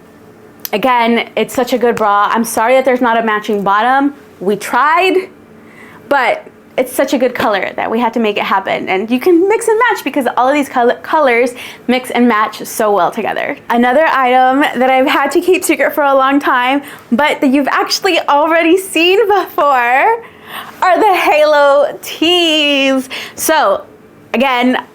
again, it's such a good bra. I'm sorry that there's not a matching bottom. We tried, but it's such a good color that we had to make it happen. And you can mix and match because all of these colors mix and match so well together. Another item that I've had to keep secret for a long time, but that you've actually already seen before, are the Halo tees. So again,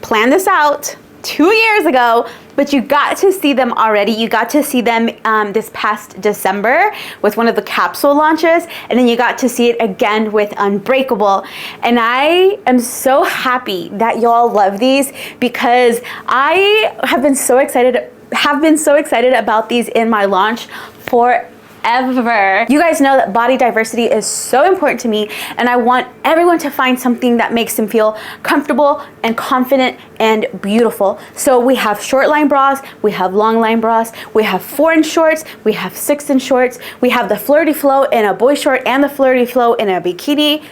plan this out 2 years ago, but you got to see them already. You got to see them this past December with one of the capsule launches, and then you got to see it again with Unbreakable. And I am so happy that y'all love these because I have been so excited about these in my launch for ever. You guys know that body diversity is so important to me, and I want everyone to find something that makes them feel comfortable and confident and beautiful. So we have short line bras, we have long line bras, we have 4-inch shorts, we have 6-inch shorts, we have the flirty flow in a boy short and the flirty flow in a bikini.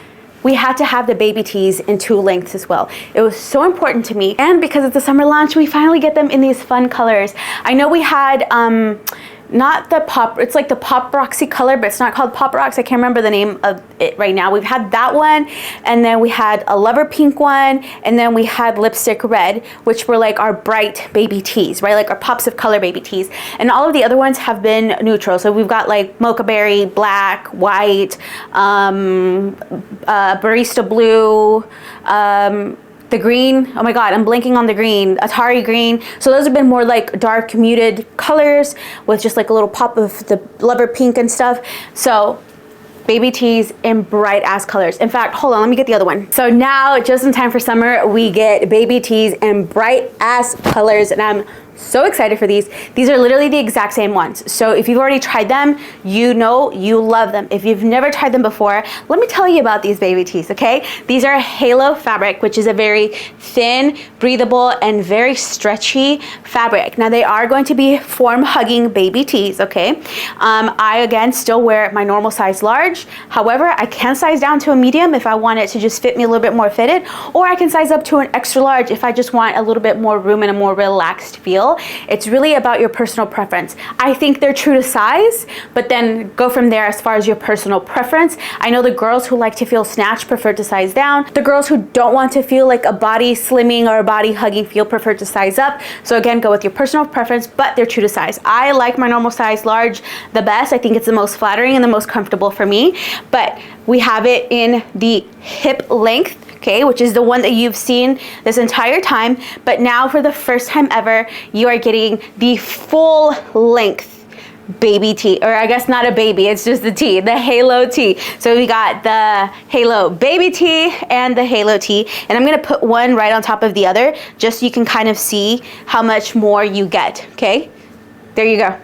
We had to have the baby tees in 2 lengths as well. It was so important to me. And because it's a summer launch, we finally get them in these fun colors. I know we had, not the pop, it's like the Pop Roxy color, but it's not called Pop Rocks. I can't remember the name of it right now. We've had that one, and then we had a Lover Pink one, and then we had Lipstick Red, which were like our bright baby tees, right? Like our pops of color baby tees. And all of the other ones have been neutral. So we've got like Mocha Berry, black, white, Barista Blue, the green, oh my god, I'm blanking on the green, Atari green. So those have been more like dark muted colors with just like a little pop of the Lover Pink and stuff. So baby tees in bright ass colors. In fact, hold on, let me get the other one. So now, just in time for summer, we get baby tees in bright ass colors, and I'm so excited for these. These are literally the exact same ones. So if you've already tried them, you know you love them. If you've never tried them before, let me tell you about these baby tees, okay? These are Halo fabric, which is a very thin, breathable, and very stretchy fabric. Now they are going to be form-hugging baby tees, okay? I, again, still wear my normal size large. However, I can size down to a medium if I want it to just fit me a little bit more fitted, or I can size up to an extra large if I just want a little bit more room and a more relaxed feel. It's really about your personal preference. I think they're true to size, but then go from there as far as your personal preference. I know the girls who like to feel snatched prefer to size down. The girls who don't want to feel like a body slimming or a body hugging feel prefer to size up. So again, go with your personal preference, but they're true to size. I like my normal size large the best. I think it's the most flattering and the most comfortable for me, but we have it in the hip length, okay, which is the one that you've seen this entire time. But now for the first time ever, you are getting the full length baby tee, or I guess not a baby, it's just the tee, the Halo tee. So we got the Halo baby tee and the Halo tee, and I'm gonna put one right on top of the other just so you can kind of see how much more you get, okay? There you go.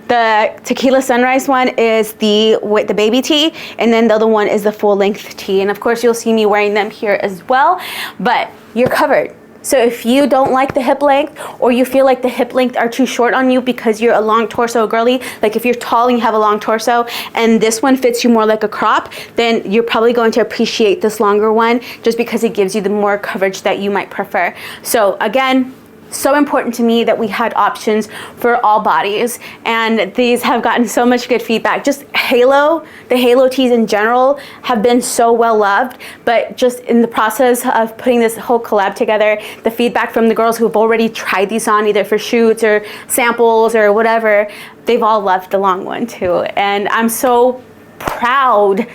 The Tequila Sunrise one is the baby tee, and then the other one is the full length tee. And of course you'll see me wearing them here as well, but you're covered. So if you don't like the hip length, or you feel like the hip length are too short on you because you're a long torso girly, like if you're tall and you have a long torso and this one fits you more like a crop, then you're probably going to appreciate this longer one just because it gives you the more coverage that you might prefer. So again, so important to me that we had options for all bodies, and these have gotten so much good feedback. Just Halo, the Halo tees in general have been so well loved, but just in the process of putting this whole collab together, the feedback from the girls who've already tried these on either for shoots or samples or whatever, they've all loved the long one too. And I'm so proud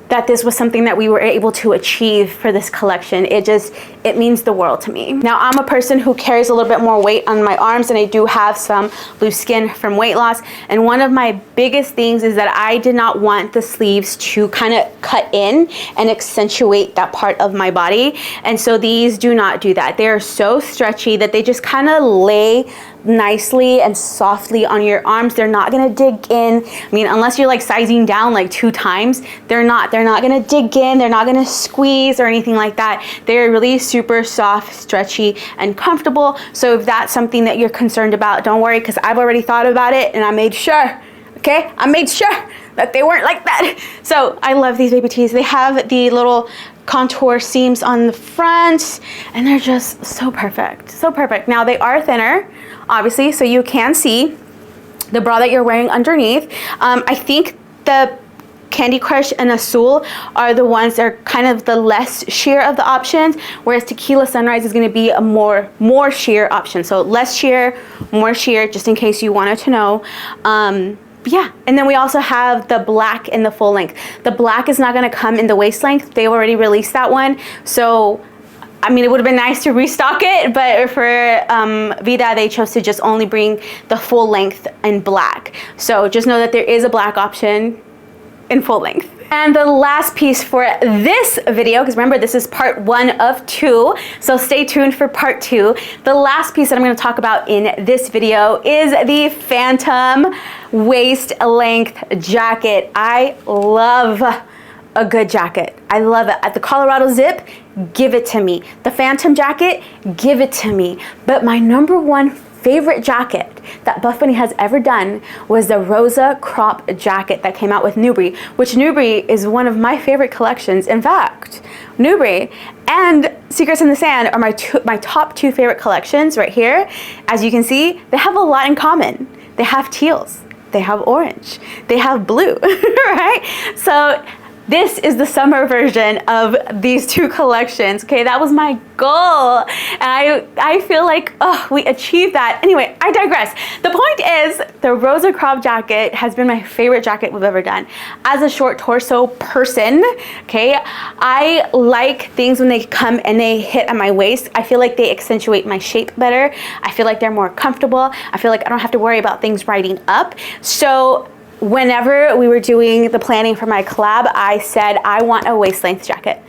that this was something that we were able to achieve for this collection. It means the world to me. Now, I'm a person who carries a little bit more weight on my arms, and I do have some loose skin from weight loss. And one of my biggest things is that I did not want the sleeves to kind of cut in and accentuate that part of my body. And so these do not do that. They are so stretchy that they just kind of lay nicely and softly on your arms. They're not gonna dig in. I mean, unless you're like sizing down like 2 times, they're not gonna dig in, they're not gonna squeeze or anything like that. They're really super soft, stretchy, and comfortable. So if that's something that you're concerned about, don't worry, because I've already thought about it and I made sure, okay? I made sure that they weren't like that. So I love these baby tees. They have the little contour seams on the front, and they're just so perfect, so perfect. Now they are thinner, obviously, so you can see the bra that you're wearing underneath. I think the Candy Crush and Azul are the ones that are kind of the less sheer of the options, whereas Tequila Sunrise is going to be a more sheer option. So less sheer, more sheer, just in case you wanted to know. Yeah, and then we also have the black in the full length. The black is not going to come in the waist length. They already released that one. So I mean, it would have been nice to restock it, but for Vida, they chose to just only bring the full length in black. So just know that there is a black option. in full length. And the last piece for this video, because remember this is part 1 of 2, so stay tuned for part 2. The last piece that I'm going to talk about in this video is the Phantom waist length jacket. I love a good jacket. I love it. At the Colorado zip, give it to me. The Phantom jacket, give it to me. But my number one favorite jacket that Buffbunny has ever done was the Rosa crop jacket that came out with Nubre, which Nubre is one of my favorite collections. In fact, Nubre and Secrets in the Sand are my top 2 favorite collections right here. As you can see, they have a lot in common. They have teals, they have orange, they have blue, right? So this is the summer version of these 2 collections. Okay, that was my goal. And I feel like, oh, we achieved that. Anyway, I digress. The point is, the Rosa crop jacket has been my favorite jacket we've ever done. As a short torso person, okay, I like things when they come and they hit at my waist. I feel like they accentuate my shape better. I feel like they're more comfortable. I feel like I don't have to worry about things riding up. So whenever we were doing the planning for my collab, I said, I want a waist length jacket.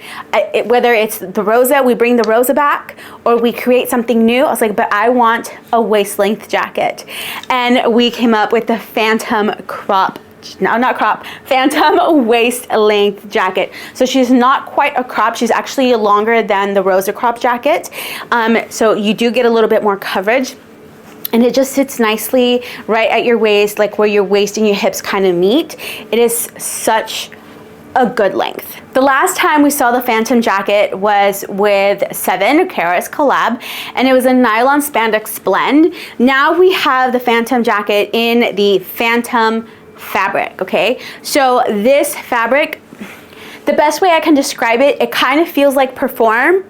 Whether it's the Rosa, we bring the Rosa back, or we create something new, I was like, but I want a waist length jacket. And we came up with the Phantom Phantom waist length jacket. So she's not quite a crop, she's actually longer than the Rosa crop jacket. So you do get a little bit more coverage. And it just sits nicely right at your waist, like where your waist and your hips kind of meet. It is such a good length. The last time we saw the Phantom jacket was with 7, Kara's collab, and it was a nylon spandex blend. Now we have the Phantom jacket in the Phantom fabric, okay? So this fabric, the best way I can describe it, it kind of feels like Perform,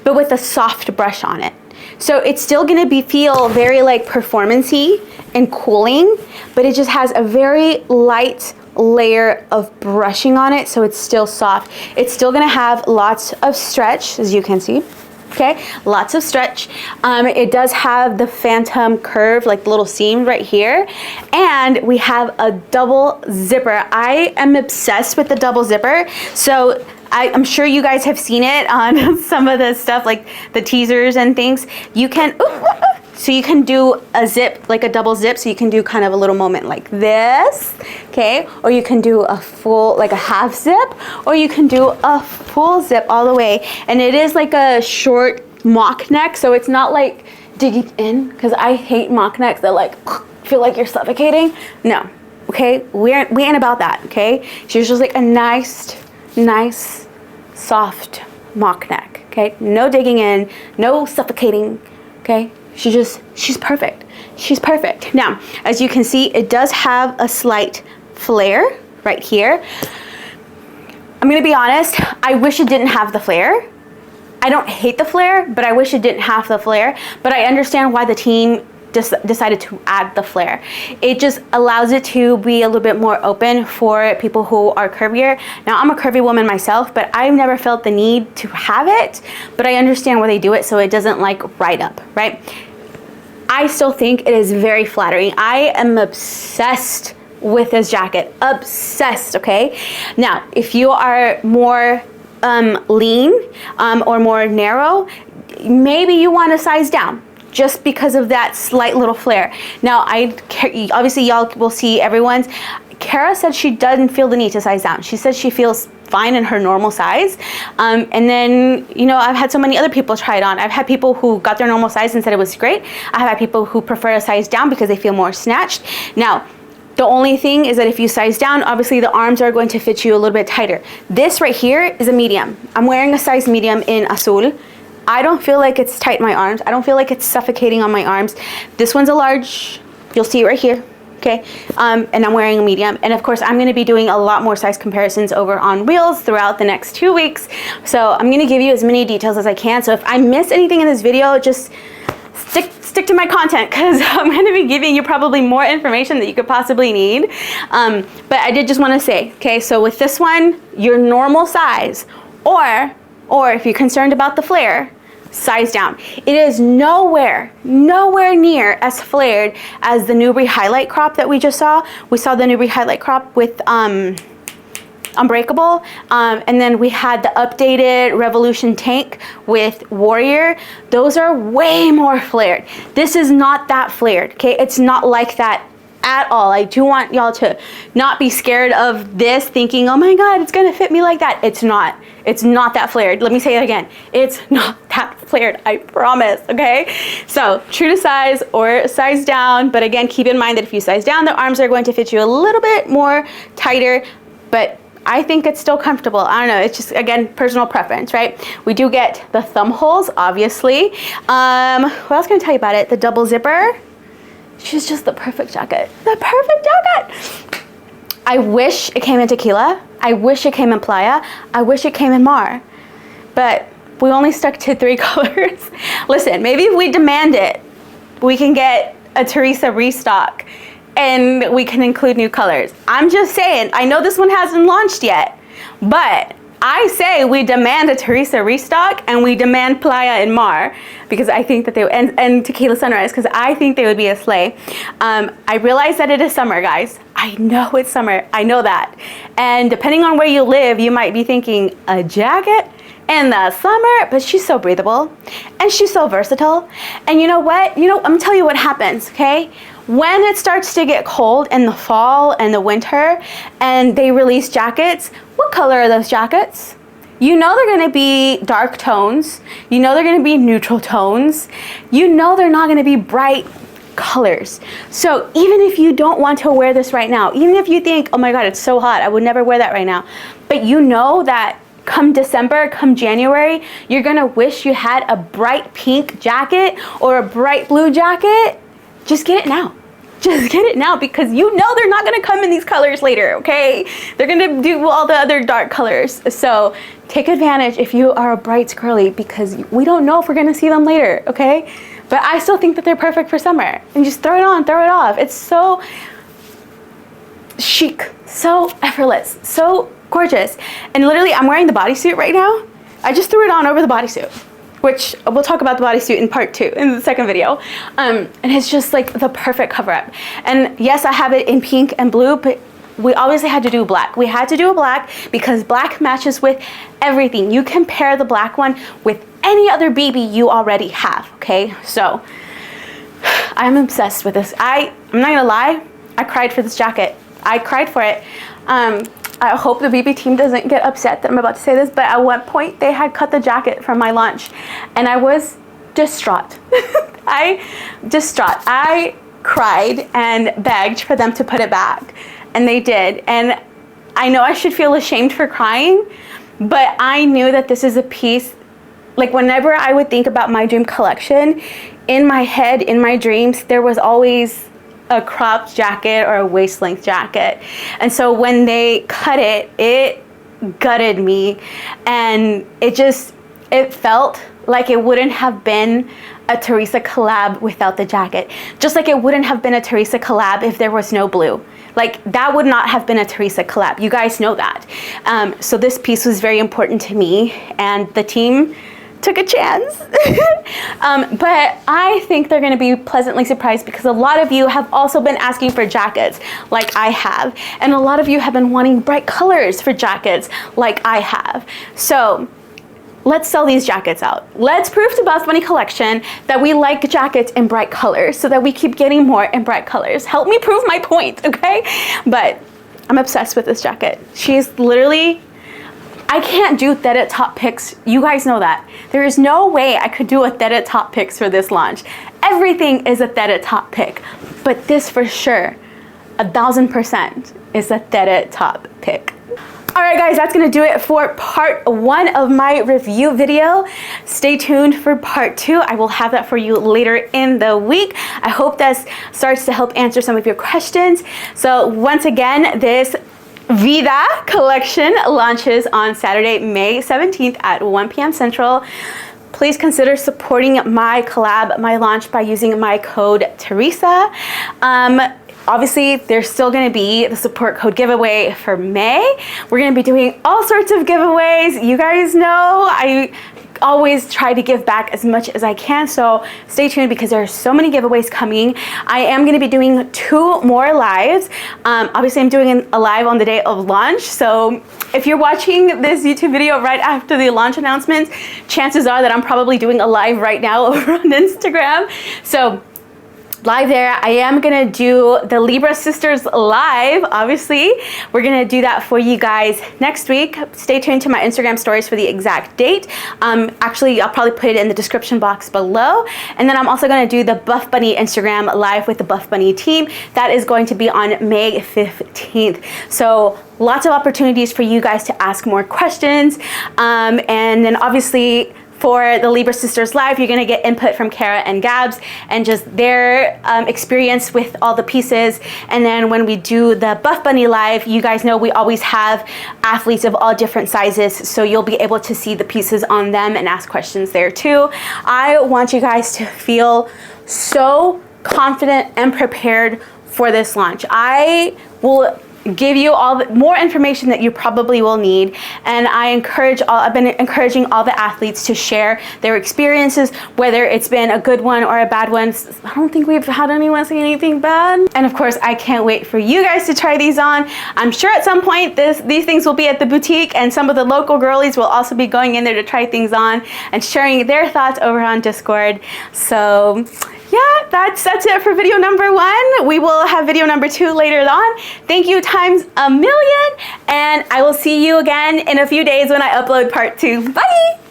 but with a soft brush on it. So it's still gonna feel very like performance-y and cooling, but it just has a very light layer of brushing on it, so it's still soft. It's still gonna have lots of stretch, as you can see. Okay, lots of stretch. It does have the Phantom curve, like the little seam right here. And we have a double zipper. I am obsessed with the double zipper. So I'm sure you guys have seen it on some of the stuff, like the teasers and things. You can, so you can do a zip, like a double zip. So you can do kind of a little moment like this, okay? Or you can do a full, like a half zip, or you can do a full zip all the way. And it is like a short mock neck, so it's not like digging in, because I hate mock necks that like feel like you're suffocating. No, okay? We ain't about that, okay? She's just like a nice, soft mock neck, okay? No digging in, no suffocating, okay? She's perfect. She's perfect. Now, as you can see, it does have a slight flare right here. I'm gonna be honest, I wish it didn't have the flare. I don't hate the flare, but I wish it didn't have the flare, but I understand why the team decided to add the flare. It just allows it to be a little bit more open for people who are curvier. Now, I'm a curvy woman myself, but I've never felt the need to have it, but I understand why they do it so it doesn't like ride up, right? I still think it is very flattering. I am obsessed with this jacket, obsessed, okay? Now, if you are more lean or more narrow, maybe you want to size down, just because of that slight little flare. Now, obviously y'all will see everyone's. Kara said she doesn't feel the need to size down. She says she feels fine in her normal size. And then, you know, I've had so many other people try it on. I've had people who got their normal size and said it was great. I've had people who prefer to size down because they feel more snatched. Now, the only thing is that if you size down, obviously the arms are going to fit you a little bit tighter. This right here is a medium. I'm wearing a size medium in Azul. I don't feel like it's tight in my arms. I don't feel like it's suffocating on my arms. This one's a large. You'll see it right here, okay? And I'm wearing a medium. And of course, I'm gonna be doing a lot more size comparisons over on Reels throughout the next 2 weeks. So I'm gonna give you as many details as I can. So if I miss anything in this video, just stick to my content, because I'm gonna be giving you probably more information that you could possibly need. But I did just wanna say, okay, so with this one, your normal size, or if you're concerned about the flare, size down. It is nowhere near as flared as the Nubre highlight crop that we just saw. We saw the Nubre highlight crop with Unbreakable. And then we had the updated Revolution tank with Warrior. Those are way more flared. This is not that flared, okay? It's not like that at all. I do want y'all to not be scared of this, thinking, oh my God, it's gonna fit me like that. It's not. It's not that flared. Let me say it again. It's not that flared, I promise, okay? So true to size or size down, but again, keep in mind that if you size down, the arms are going to fit you a little bit more tighter, but I think it's still comfortable. I don't know, it's just, again, personal preference, right? We do get the thumb holes, obviously. What else can I tell you about it? The double zipper. She's just the perfect jacket. The perfect jacket. I wish it came in tequila. I wish it came in playa. I wish it came in mar. But we only stuck to 3 colors. Listen, maybe if we demand it, we can get a Teresa restock and we can include new colors. I'm just saying, I know this one hasn't launched yet, but I say we demand a Teresa restock and we demand playa and mar, because I think that they, and tequila sunrise, because I think they would be a slay. I realize that it is summer, guys. I know it's summer, I know that. And depending on where you live, you might be thinking, a jacket in the summer? But she's so breathable and she's so versatile. And you know what? I'm gonna tell you what happens, okay? When it starts to get cold in the fall and the winter and they release jackets, what color are those jackets? You know they're gonna be dark tones. You know they're gonna be neutral tones. You know they're not gonna be bright colors. So even if you don't want to wear this right now, even if you think, oh my God, it's so hot, I would never wear that right now, but you know that come December, come January, you're gonna wish you had a bright pink jacket or a bright blue jacket, just get it now. Just get it now, because you know they're not gonna come in these colors later, okay? They're gonna do all the other dark colors. So take advantage if you are a bright girly, because we don't know if we're gonna see them later, okay? But I still think that they're perfect for summer. And just throw it on, throw it off. It's so chic, so effortless, so gorgeous. And literally, I'm wearing the bodysuit right now. I just threw it on over the bodysuit, which we'll talk about the bodysuit in part 2 in the second video. And it's just like the perfect cover up. And yes, I have it in pink and blue, but we obviously had to do black. We had to do a black because black matches with everything. You can pair the black one with any other BB you already have, okay? So I'm obsessed with this. I'm not gonna lie, I cried for this jacket. I cried for it. I hope the BB team doesn't get upset that I'm about to say this, but at one point they had cut the jacket from my launch and I was distraught. I cried and begged for them to put it back, and they did. And I know I should feel ashamed for crying, but I knew that this is a piece, like whenever I would think about my dream collection, in my head, in my dreams, there was always a cropped jacket or a waist length jacket. And so when they cut it, it gutted me, and it felt like it wouldn't have been a Teresa collab without the jacket. Just like it wouldn't have been a Teresa collab if there was no blue. Like that would not have been a Teresa collab. You guys know that. So this piece was very important to me, and the team took a chance. But I think they're gonna be pleasantly surprised, because a lot of you have also been asking for jackets like I have. And a lot of you have been wanting bright colors for jackets like I have. So let's sell these jackets out. Let's prove to Buffbunny Collection that we like jackets in bright colors, so that we keep getting more in bright colors. Help me prove my point, okay? But I'm obsessed with this jacket. She's literally, I can't do threaded top picks. You guys know that. There is no way I could do a threaded top picks for this launch. Everything is a threaded top pick, but this for sure, 1000% is a threaded top pick. All right, guys, that's gonna do it for part 1 of my review video. Stay tuned for part 2. I will have that for you later in the week. I hope this starts to help answer some of your questions. So once again, this Vida collection launches on Saturday, May 17th at 1 p.m. Central. Please consider supporting my collab, my launch, by using my code Teresa. Obviously, there's still going to be the support code giveaway for May. We're going to be doing all sorts of giveaways. You guys know always try to give back as much as I can, so stay tuned because there are so many giveaways coming. I am going to be doing 2 more lives. Obviously I'm doing a live on the day of launch, so if you're watching this YouTube video right after the launch announcements, chances are that I'm probably doing a live right now over on Instagram. So live there. I am gonna do the Libra Sisters live. Obviously, we're gonna do that for you guys next week. Stay tuned to my Instagram stories for the exact date. Actually, I'll probably put it in the description box below. And then I'm also gonna do the Buffbunny Instagram live with the Buffbunny team. That is going to be on May 15th. So lots of opportunities for you guys to ask more questions. And then obviously, for the Libra Sisters Live, you're gonna get input from Kara and Gabs and just their experience with all the pieces. And then when we do the Buffbunny Live, you guys know we always have athletes of all different sizes, so you'll be able to see the pieces on them and ask questions there too. I want you guys to feel so confident and prepared for this launch. I will give you all the more information that you probably will need, and I've been encouraging all the athletes to share their experiences, whether it's been a good one or a bad one. I don't think we've had anyone say anything bad. And of course, I can't wait for you guys to try these on. I'm sure at some point these things will be at the boutique, and some of the local girlies will also be going in there to try things on and sharing their thoughts over on Discord. So yeah, that's it for video number 1. We will have video number 2 later on. Thank you times a million, and I will see you again in a few days when I upload part 2. Bye!